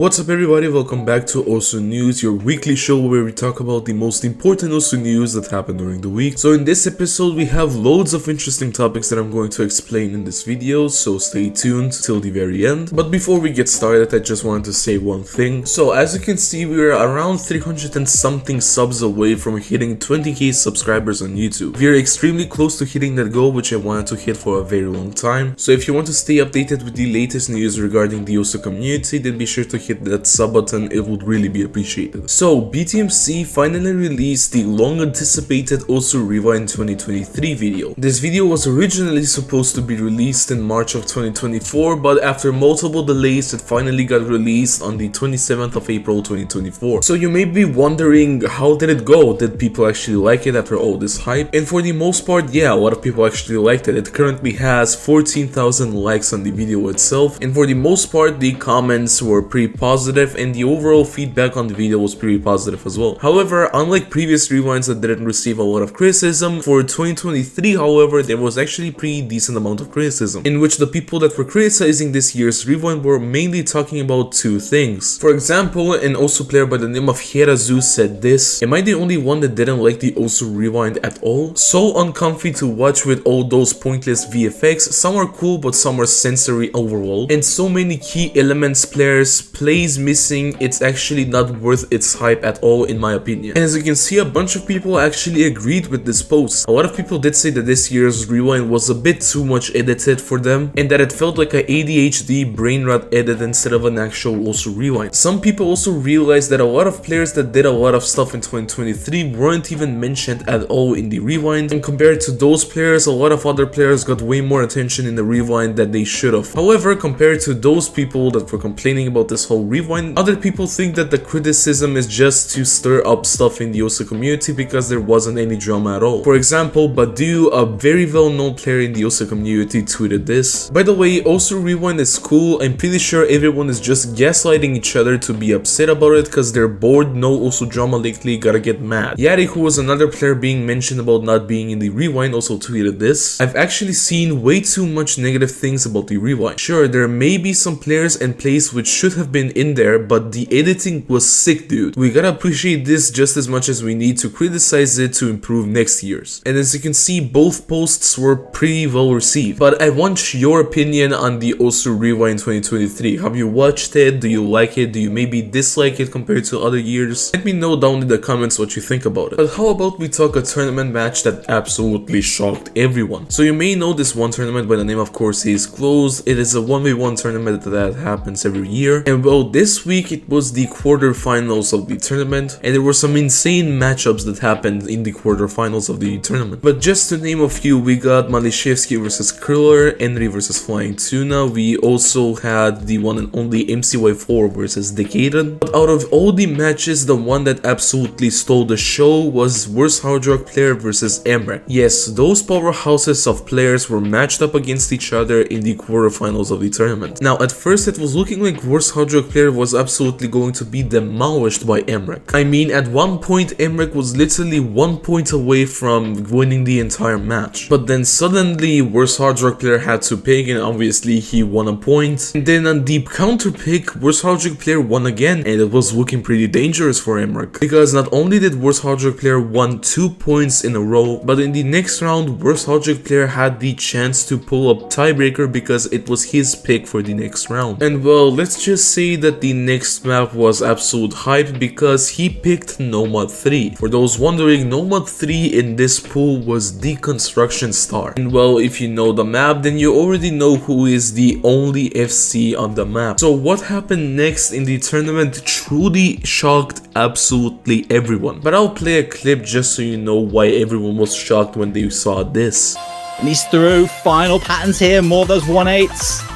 What's up everybody, welcome back to Osu News, your weekly show where we talk about the most important Osu news that happened during the week. So in this episode we have loads of interesting topics that I'm going to explain in this video, so stay tuned till the very end. But before we get started, I just wanted to say one thing. So as you can see, we're around 300 and something subs away from hitting 20k subscribers on YouTube. We are extremely close to hitting that goal, which I wanted to hit for a very long time. So if you want to stay updated with the latest news regarding the Osu community, then be sure to hit that sub button, it would really be appreciated. So BTMC finally released the long anticipated Osu Rewind 2023 video. This video was originally supposed to be released in March of 2024, but after multiple delays it finally got released on the 27th of April 2024. So you may be wondering, how did it go? Did people actually like it after all this hype? And for the most part, yeah, a lot of people actually liked it. It currently has 14,000 likes on the video itself, and for the most part the comments were pretty positive and the overall feedback on the video was pretty positive as well. However, unlike previous rewinds that didn't receive a lot of criticism, for 2023 however there was actually pretty decent amount of criticism, in which the people that were criticizing this year's rewind were mainly talking about two things. For example, an Osu player by the name of Hirazu said this: "Am I the only one that didn't like the Osu rewind at all? So uncomfy to watch with all those pointless VFX, some are cool but some are sensory overall, and so many key elements, players, plays missing, it's actually not worth its hype at all in my opinion." And as you can see, a bunch of people actually agreed with this post. A lot of people did say that this year's rewind was a bit too much edited for them and that it felt like a ADHD brain rot edit instead of an actual Osu rewind. Some people also realized that a lot of players that did a lot of stuff in 2023 weren't even mentioned at all in the rewind, and compared to those players, a lot of other players got way more attention in the rewind than they should have. However, compared to those people that were complaining about this whole rewind, other people think that the criticism is just to stir up stuff in the Osu community because there wasn't any drama at all. For example, Badu, a very well-known player in the Osu community, tweeted this: "By the way, Osu rewind is cool. I'm pretty sure everyone is just gaslighting each other to be upset about it because they're bored, no Osu drama lately, gotta get mad." Yari, who was another player being mentioned about not being in the rewind, also tweeted this: "I've actually seen way too much negative things about the rewind. Sure, there may be some players and plays which should have been in there, but the editing was sick, dude. We gotta appreciate this just as much as we need to criticize it to improve next year's." And as you can see, both posts were pretty well received. But I want your opinion on the Osu Rewind 2023. Have you watched it? Do you like it? Do you maybe dislike it compared to other years? Let me know down in the comments what you think about it. But how about we talk a tournament match that absolutely shocked everyone? So you may know this one tournament by the name of Corsair's Close. It is a 1v1 tournament that happens every year. And well, this week it was the quarterfinals of the tournament, and there were some insane matchups that happened in the quarterfinals of the tournament. But just to name a few, we got Malishevsky versus Kriller, Henry versus Flying Tuna. We also had the one and only MCY4 versus Decadent. But out of all the matches, the one that absolutely stole the show was Worst Hard Rock player versus Mrekk. Yes, those powerhouses of players were matched up against each other in the quarterfinals of the tournament. Now, at first it was looking like Worst Hard Rock player was absolutely going to be demolished by Mrekk. I mean, at one point Mrekk was literally 1 point away from winning the entire match. But then suddenly Worst Hard Rock player had to pick, and obviously he won a point. And then on deep counter pick, Worst Hard Rock player won again, and it was looking pretty dangerous for Mrekk. Because not only did Worst Hard Rock player won 2 points in a row, but in the next round, Worst Hard Rock player had the chance to pull up tiebreaker because it was his pick for the next round. And well, let's just say that the next map was absolute hype because he picked Nomad 3. For those wondering, Nomad 3 in this pool was Deconstruction Star. And well, if you know the map, then you already know who is the only FC on the map. So what happened next in the tournament truly shocked absolutely everyone. But I'll play a clip just so you know why everyone was shocked when they saw this. And he's through. Final patterns here, more of those 1-8s.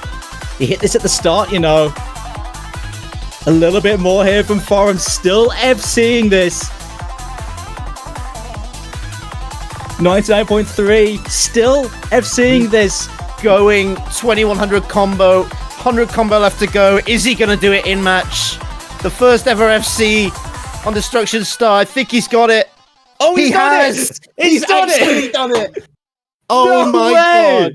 He hit this at the start, you know. A little bit more here from Forum, still FCing this. 99.3, still FCing this. Going 2100 combo, 100 combo left to go. Is he going to do it in match? The first ever FC on Destruction Star. I think he's got it. Oh, he has! He's done actually it! done it! Oh No my way! god!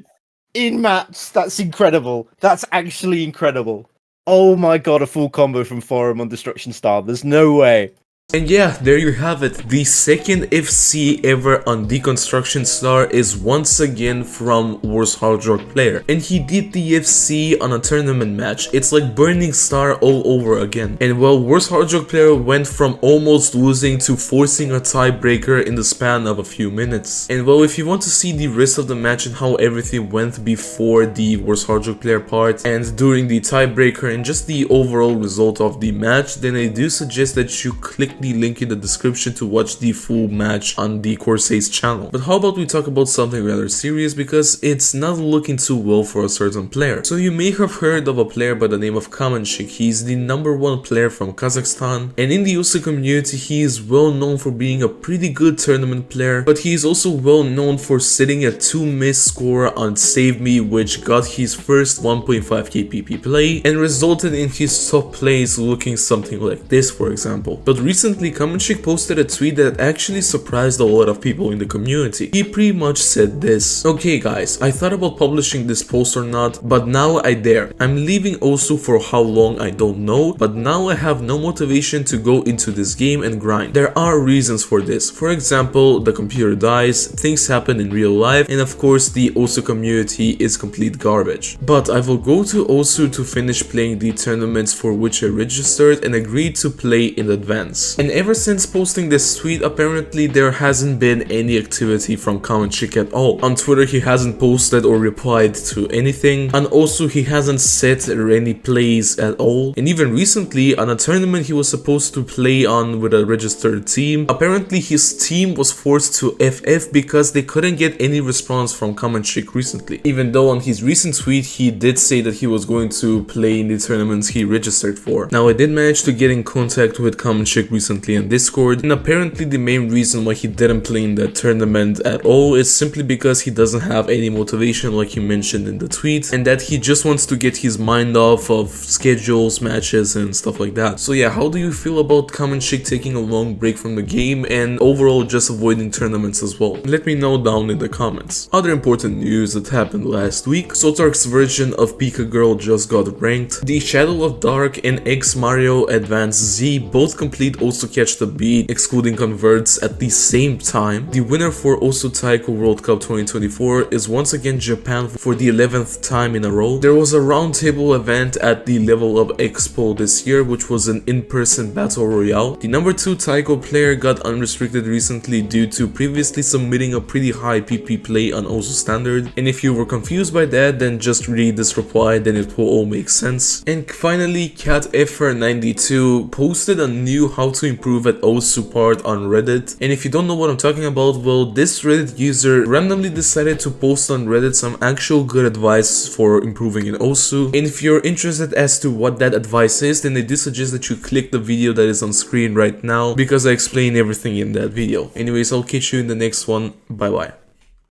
In match, that's incredible. That's actually incredible. Oh my god, a full combo from Forum on Destruction Star. There's no way. And yeah, there you have it. The second FC ever on Deconstruction Star is once again from Worst Hard Rock Player. And he did the FC on a tournament match. It's like Burning Star all over again. And well, Worst Hard Rock Player went from almost losing to forcing a tiebreaker in the span of a few minutes. And well, if you want to see the rest of the match and how everything went before the Worst Hard Rock Player part and during the tiebreaker and just the overall result of the match, then I do suggest that you click the link in the description to watch the full match on the Corsai's channel. But how about we talk about something rather serious, because it's not looking too well for a certain player. So you may have heard of a player by the name of Kamensh1k. He's the #1 player from Kazakhstan, and in the OSU community he is well known for being a pretty good tournament player, but he is also well known for sitting a 2-miss score on Save Me, which got his first 1.5k PP play and resulted in his top plays looking something like this, for example. But recently Kamensh1k posted a tweet that actually surprised a lot of people in the community. He pretty much said this: "Okay guys, I thought about publishing this post or not, but now I dare. I'm leaving OSU for how long I don't know, but now I have no motivation to go into this game and grind. There are reasons for this. For example, the computer dies, things happen in real life, and of course the OSU community is complete garbage. But I will go to OSU to finish playing the tournaments for which I registered and agreed to play in advance." And ever since posting this tweet, apparently there hasn't been any activity from Kamensh1k at all. On Twitter he hasn't posted or replied to anything, and also he hasn't set any plays at all. And even recently on a tournament he was supposed to play on with a registered team, apparently his team was forced to FF because they couldn't get any response from Kamensh1k recently, even though on his recent tweet he did say that he was going to play in the tournaments he registered for. Now I did manage to get in contact with Kamensh1k recently on Discord, and apparently the main reason why he didn't play in that tournament at all is simply because he doesn't have any motivation, like he mentioned in the tweet, and that he just wants to get his mind off of schedules, matches and stuff like that. So yeah, how do you feel about Kamensh1k taking a long break from the game and overall just avoiding tournaments as well? Let me know down in the comments. Other important news that happened last week: Sotarks' version of Pika Girl just got ranked. The Shadow of Dark and X Mario Advance Z both complete Also Catch the Beat, excluding converts, at the same time. The winner for Also Taiko World Cup 2024 is once again Japan for the 11th time in a row. There was a roundtable event at the Level Up Expo this year, which was an in-person battle royale. The #2 Taiko player got unrestricted recently due to previously submitting a pretty high PP play on Also Standard, and if you were confused by that, then just read this reply, then it will all make sense. And finally, CatFR92 posted a new how to improve at OSU part on Reddit, and if you don't know what I'm talking about, well, this Reddit user randomly decided to post on Reddit some actual good advice for improving in OSU, and if you're interested as to what that advice is, then I do suggest that you click the video that is on screen right now, because I explain everything in that video. Anyways, I'll catch you in the next one. Bye bye.